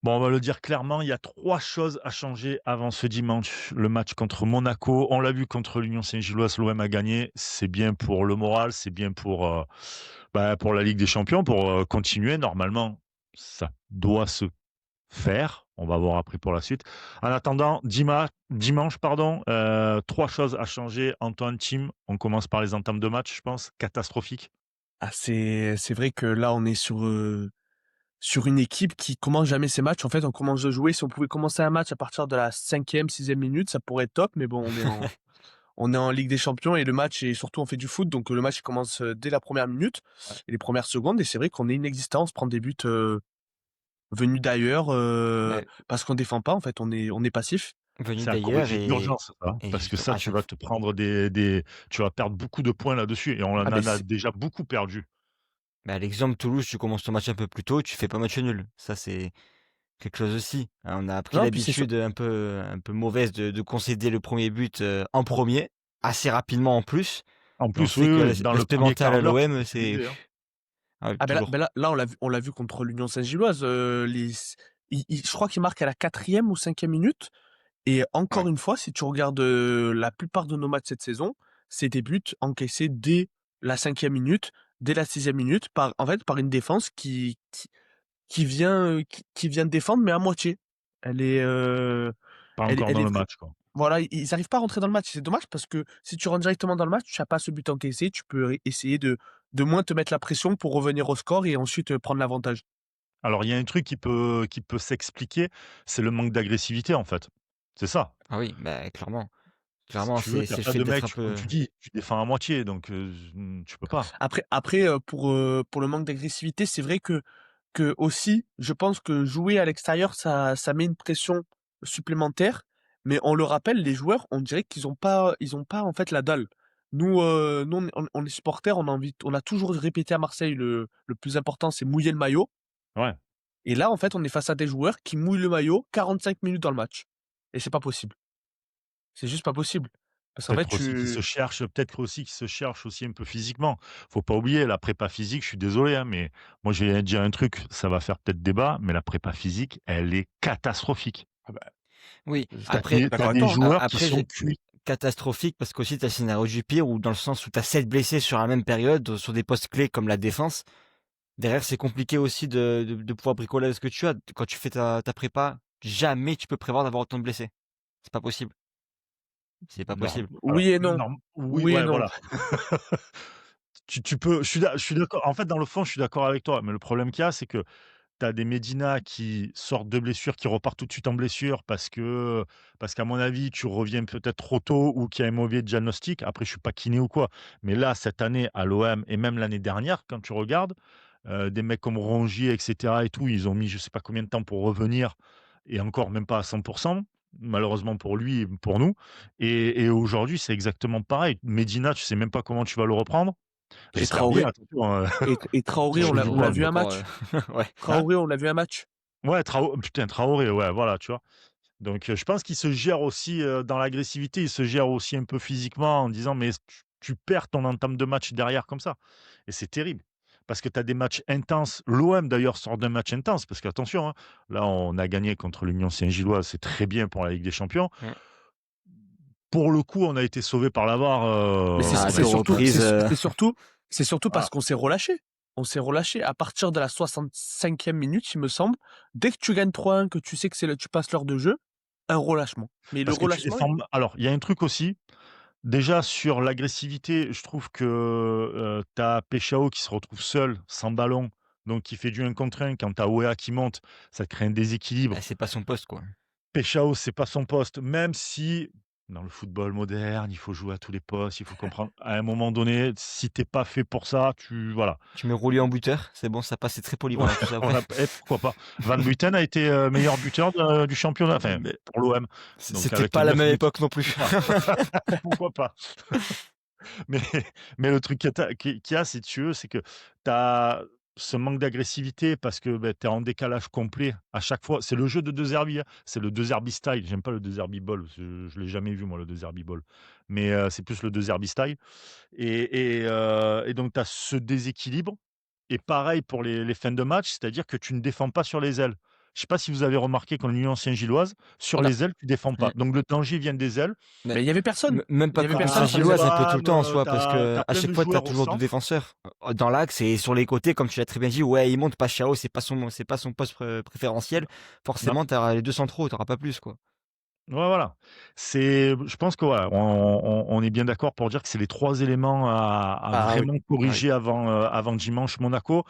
Bon, on va le dire clairement, il y a 3 choses à changer avant ce dimanche. Le match contre Monaco, on l'a vu contre l'Union Saint-Gilloise, l'OM a gagné. C'est bien pour le moral, c'est bien pour la Ligue des Champions, pour, continuer. Normalement, ça doit se faire. On va voir après pour la suite. En attendant, dimanche, pardon, 3 choses à changer. Antoine, Tim, on commence par les entames de match, je pense, catastrophiques. Ah, c'est vrai que là, on est sur une équipe qui commence jamais ses matchs. En fait, on commence de jouer. Si on pouvait commencer un match à partir de la 5e, 6e minute, ça pourrait être top. Mais bon, on est en Ligue des Champions et le match et surtout on fait du foot, donc le match il commence, dès la première minute Ouais. et les premières secondes et c'est vrai qu'on est inexistant. On se prend des buts, venus d'ailleurs, Ouais. parce qu'on défend pas en fait, on est passif. C'est Venu un d'ailleurs correctif d'urgence ça, hein, et parce que juste ça, à tu chaque vas f te prendre des tu vas perdre beaucoup de points là-dessus et on Ah en beh, a c'est déjà beaucoup perdu. bah, l'exemple Toulouse, tu commences ton match un peu plus tôt, tu fais pas match nul. Ça, c'est quelque chose aussi, hein. On a pris non, puis c'est sûr l'habitude, un peu mauvaise de concéder le premier but, en premier assez rapidement en plus. En Et on plus, sait oui, que oui, dans le l'aspect premier mental quart à d'heure, tu peux l'OM, c'est égaliser, hein. ah oui, ah ben là toujours. ben là là on l'a vu contre l'Union Saint-Gilloise, les s il je crois qu'il marque à la 4e ou 5e minute et Ouais. encore une fois, si tu regardes, la plupart de nos matchs cette saison, c'est des buts encaissés dès la 5e minute, dès la 6e minute par en fait, par une défense qui vient défendre, mais à moitié. Elle est, Pas elle est encore elle dans est le vraim match, quoi. voilà, ils arrivent pas à rentrer dans le match. C'est dommage parce que si tu rentres directement dans le match, tu as pas ce but encaissé, tu peux essayer de moins te mettre la pression pour revenir au score et ensuite, prendre l'avantage. Alors il y a un truc qui peut s'expliquer, c'est le manque d'agressivité, en fait. C'est ça. Ah oui, bah, clairement. Si Clairement, tu veux, c'est tu as c'est le pas fait de d'être mec, un comme peu tu dis, tu défends à moitié donc tu peux pas. Après, pour le manque d'agressivité, c'est vrai que aussi, je pense que jouer à l'extérieur, ça met une pression supplémentaire, mais on le rappelle, les joueurs, on dirait qu'ils ont pas en fait la dalle. Nous on est supporters, on a toujours répété à Marseille le plus important, c'est mouiller le maillot Ouais. et là, en fait, on est face à des joueurs qui mouillent le maillot 45 minutes dans le match et c'est pas possible. C'est juste pas possible. Parce qu'en fait, Peut-être aussi qu'ils se cherchent aussi un peu physiquement. Faut pas oublier la prépa physique, je suis désolé, hein, mais moi je vais dire un truc, ça va faire peut-être débat, mais la prépa physique, elle est catastrophique. ah bah, oui, Tu je suis après d'accord as avec des toi, hein. joueurs qui après sont j'ai cuits. catastrophique parce qu'aussi tu as le scénario du pire ou dans le sens où tu as 7 blessés sur la même période, sur des postes clés comme la défense. Derrière, c'est compliqué aussi de pouvoir bricoler ce que tu as. Quand tu fais ta prépa, jamais tu peux prévoir d'avoir autant de blessés. C'est pas possible, c'est pas possible. Oui et non. Oui, Oui et ouais, non. voilà. Tu peux je suis d'accord. En fait, dans le fond, je suis d'accord avec toi, mais le problème qu'il y a, c'est que tu as des Medina qui sortent de blessure, qui repartent tout de suite en blessure parce qu'à mon avis, tu reviens peut-être trop tôt ou qu'il y a un mauvais diagnostic. Après, je suis pas kiné ou quoi, mais là, cette année à l'OM et même l'année dernière, quand tu regardes, des mecs comme Rongier et cetera et tout, ils ont mis je sais pas combien de temps pour revenir et encore même pas à 100, malheureusement pour lui et pour nous et aujourd'hui, c'est exactement pareil. Medina, tu sais même pas comment tu vas le reprendre. Et J'espère bien, Traoré attention, et Traoré, Ouais, on il l'a on jouera l'a vu un encore, match. ouais. hein? Traoré, on l'a vu un match. Ouais, Traoré, ouais, voilà, tu vois? Donc, je pense qu'il se gère aussi, dans l'agressivité, il se gère aussi un peu physiquement en disant: «Mais tu perds ton entame de match derrière comme ça» et c'est terrible parce que tu as des matchs intenses. L'OM d'ailleurs sort d'un match intense parce qu'attention, hein, là, on a gagné contre l'Union Saint-Gilloise, c'est très bien pour la Ligue des Champions. Mmh. Pour le coup, on a été sauvé par la VAR, Mais c'est À on a c'est 2 été surtout sauvés. c'est reprises, su c'est surtout c'est surtout parce Voilà. qu'on s'est relâché. On s'est relâché à partir de la 65e minute, il me semble. Dès que tu gagnes 3-1, que tu sais que tu passes l'heure de jeu, un relâchement. Mais le Parce que tu relâchement, défends alors, il y a un truc aussi. Déjà sur l'agressivité, je trouve que, tu as Peshao qui se retrouve seul, sans ballon, donc qui fait du 1 contre 1. Quand tu as Weah qui monte, ça crée un déséquilibre. bah, c'est pas son poste, quoi. Peshao, c'est pas son poste, même si dans le football moderne, il faut jouer à tous les postes, il faut comprendre à un moment donné, si tu es pas fait pour ça, voilà. Tu mets Roulier en buteur, c'est bon, ça passe, c'est très Ouais, polyvalent tout ça après. voilà, pourquoi pas. Van Buiten a été, meilleur buteur du championnat, enfin, Mais pour l'OM, donc c'était avec pas la 9 même buts. époque non plus. Voilà, pourquoi pas. Mais mais le truc qu'il y a, si tu veux, c'est que tu as ce manque d'agressivité parce que, beh, tu es en décalage complet à chaque fois. C'est le jeu de De Zerbi, hein, c'est le De Zerbi style. J'aime pas le De Zerbi ball, je l'ai jamais vu moi le De Zerbi ball. Mais, c'est plus le De Zerbi style et donc tu as ce déséquilibre et pareil pour les fins de match, c'est-à-dire que tu ne défends pas sur les ailes. je sais pas si vous avez remarqué qu'en Union Saint-Gilloise, sur On a les ailes, tu défends pas. Mmh. Donc le danger vient des ailes. Mais mais il y avait personne! même Il pas y que avait contre personne Tu la sur as les Gilloise, ailes. un peu tout le Thuram, temps en soi, tu parce as que à plein de chaque fois, tu as joueurs au toujours 2 centre. défenseurs. Dans l'axe et sur les côtés, comme tu l'as très bien dit, ouais, il monte Pashao, c'est pas son poste préférentiel. Non. Forcément, tu auras les 2 centraux, tu auras pas plus, quoi. Ouais, voilà. Je pense que voilà, on est bien d'accord pour dire que c'est les 3 éléments à Ah oui, vraiment Ah oui, corriger avant dimanche Monaco.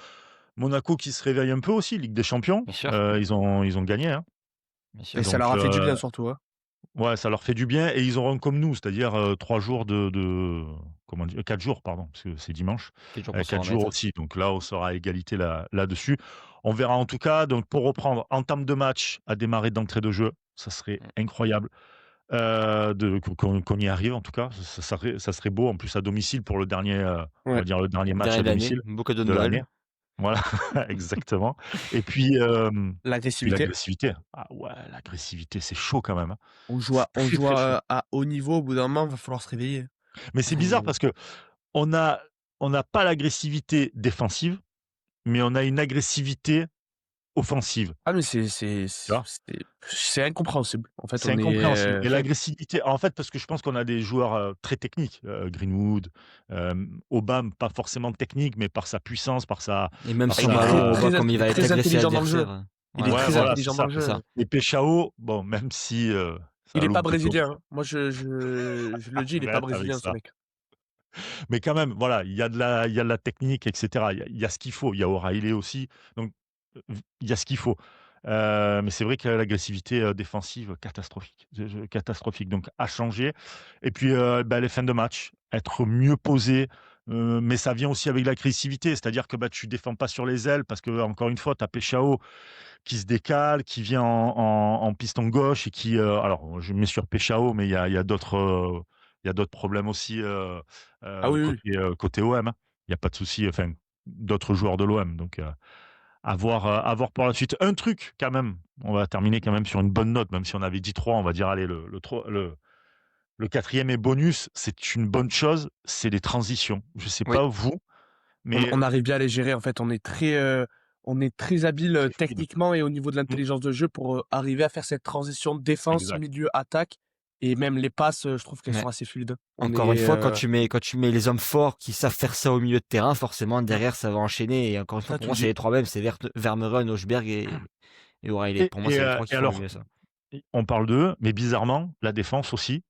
Monaco qui se réveille un peu aussi, Ligue des Champions. bien sûr, Ils ont gagné, hein. bien sûr. et ça Donc, leur a fait du bien surtout, hein. ouais, ça leur fait du bien et ils auront comme nous, c'est-à-dire, 3 jours comment dire? 4 jours pardon, parce que c'est dimanche. Quel jour pour s'en 4 jours remettre. aussi, donc là, on sera à égalité là-dessus. On verra en tout cas, donc pour reprendre, entame de match à démarrer d'entrée de jeu, ça serait Mmh. incroyable, de qu'on y arrive en tout cas. Ça serait beau en plus à domicile pour le dernier, on Ouais, va dire le dernier match Dernier à de l'année, domicile beau cadeau de de l'année. Noël. Voilà, exactement et puis l'agressivité. l'agressivité. Ah ouais, l'agressivité, c'est chaud quand même, hein. C'est On très, joue très chaud. à haut niveau, au bout d'un moment, va falloir se réveiller. Mais c'est bizarre C'est parce que on a on n'a pas l'agressivité défensive, mais on a une agressivité offensive, ah mais tu vois? c'est incompréhensible. En fait, C'est on est, incompréhensible et l'agressivité en fait, parce que je pense qu'on a des joueurs, très techniques, Greenwood, Aubame, pas forcément technique, mais par sa puissance, par sa Et même par son il est sa ballon, on voit très comme il va être très agressé intelligent dans le jeu. l'adversaire. Il est Ouais, ouais, très voilà, c'est intelligent dans ça, le c'est ça jeu. et Peshao, bon, même si, Il ça est pas loupe de temps brésilien, hein. Moi, je le dis, il est pas arrête avec brésilien ce ça. mec. Mais quand même, voilà, il y a de la technique et cetera. Il y a ce qu'il faut. Il y a O'Reilly aussi, donc il y a ce qu'il faut. Mais c'est vrai que l'agressivité, défensive, catastrophique. Catastrophique, donc à changer et puis, bah, les fins de match, être mieux posé, mais ça vient aussi avec l'agressivité. C'est-à-dire que, bah, tu défends pas sur les ailes parce qu'encore une fois, tu as Peshao qui se décale, qui vient en piston gauche et qui, alors je mets sur Peshao, mais il y a d'autres problèmes aussi, Ah oui, oui. côté OM, hein. Il y a pas de souci, enfin, d'autres joueurs de l'OM, donc à voir pour la suite. Un truc quand même, on va terminer quand même sur une bonne note, même si on avait dit 3, on va dire allez le 4e est bonus, c'est une bonne chose, c'est les transitions. Je sais Oui. pas vous, mais On arrive bien à les gérer en fait. On est très habile, très fluide. techniquement et au niveau de Mmh, l'intelligence de jeu pour, arriver à faire cette transition défense, exact. milieu, attaque et même les passes, je trouve qu'elles Ouais. sont assez fluides. On Encore une est, fois, quand tu mets les hommes forts qui savent faire ça au milieu de terrain, forcément Mmh, derrière ça va enchaîner et encore une tu fois pour tout moi c'est dit. les 3 mêmes, c'est Vermeuren, Hochberg et O'Reilly. et Pour moi, et c'est les heu 3 qui et font le alors mieux ça. on parle d'eux, mais bizarrement, la défense aussi,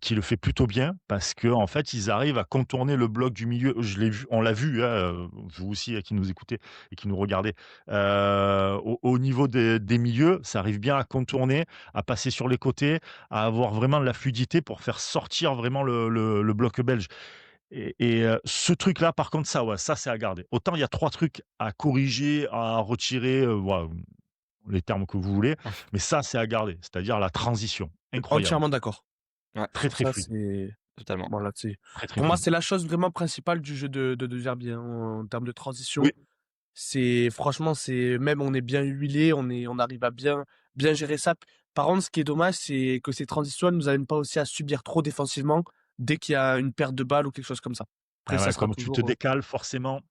qui le fait plutôt bien parce qu'en fait, ils arrivent à contourner le bloc du milieu. Je l'ai vu, on l'a vu, hein, vous aussi, qui nous écoutez et qui nous regardez. Au niveau des milieux, ça arrive bien à contourner, à passer sur les côtés, à avoir vraiment de la fluidité pour faire sortir vraiment le bloc belge et ce truc-là, par contre, ça, ouais, ça, c'est à garder. Autant il y a 3 trucs à corriger, à retirer, voilà, les termes que vous voulez, mais ça, c'est à garder, c'est-à-dire la transition. Incroyable, Entièrement d'accord. Ouais, très, Sur très ça, fluide, c'est totalement. bon là, très, très pour moi, fluide. c'est la chose vraiment principale du jeu de Zerbi, hein, en termes de Oui, transition. C'est franchement, c'est même on est bien huilé, on arrive à bien gérer ça. Par contre, ce qui est dommage, c'est que ces transitions ne nous amènent pas aussi à subir trop défensivement dès qu'il y a une perte de balle ou quelque chose comme ça. Après ah ça ouais, sera comme tu te toujours, décales forcément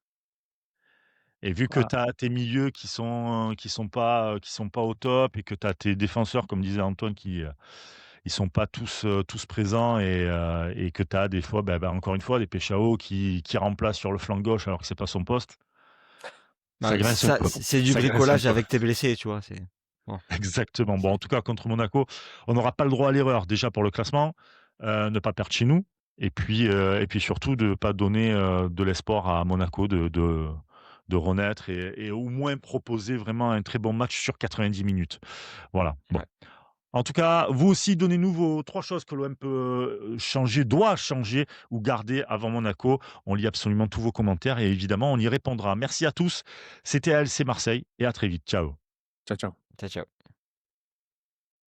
et vu que voilà. tu as tes milieux qui sont pas au top et que tu as tes défenseurs, comme disait Antoine, ils sont pas tous présents et que tu as des fois, encore une fois, des Peshao qui remplacent sur le flanc gauche alors que c'est pas son poste, ça Ouais, grince un ça peu. c'est du Ça grince un bricolage peu. avec tes blessés, tu vois? C'est bon, Exactement. Bon, en c'est tout cas, contre Monaco, on n'aura pas le droit à l'erreur, déjà pour le classement, ne pas perdre chez nous et puis surtout de ne pas donner, de l'espoir à Monaco de renaître et au moins proposer vraiment un très bon match sur 90 minutes. Voilà, bon. ouais. En tout cas, vous aussi, donnez-nous vos 3 choses que l'OM peut, changer, doit changer ou garder avant Monaco. On lit absolument tous vos commentaires et évidemment, on y répondra. Merci à tous. C'était ALC Marseille et à très vite. Ciao. Ciao, ciao. Ciao, ciao.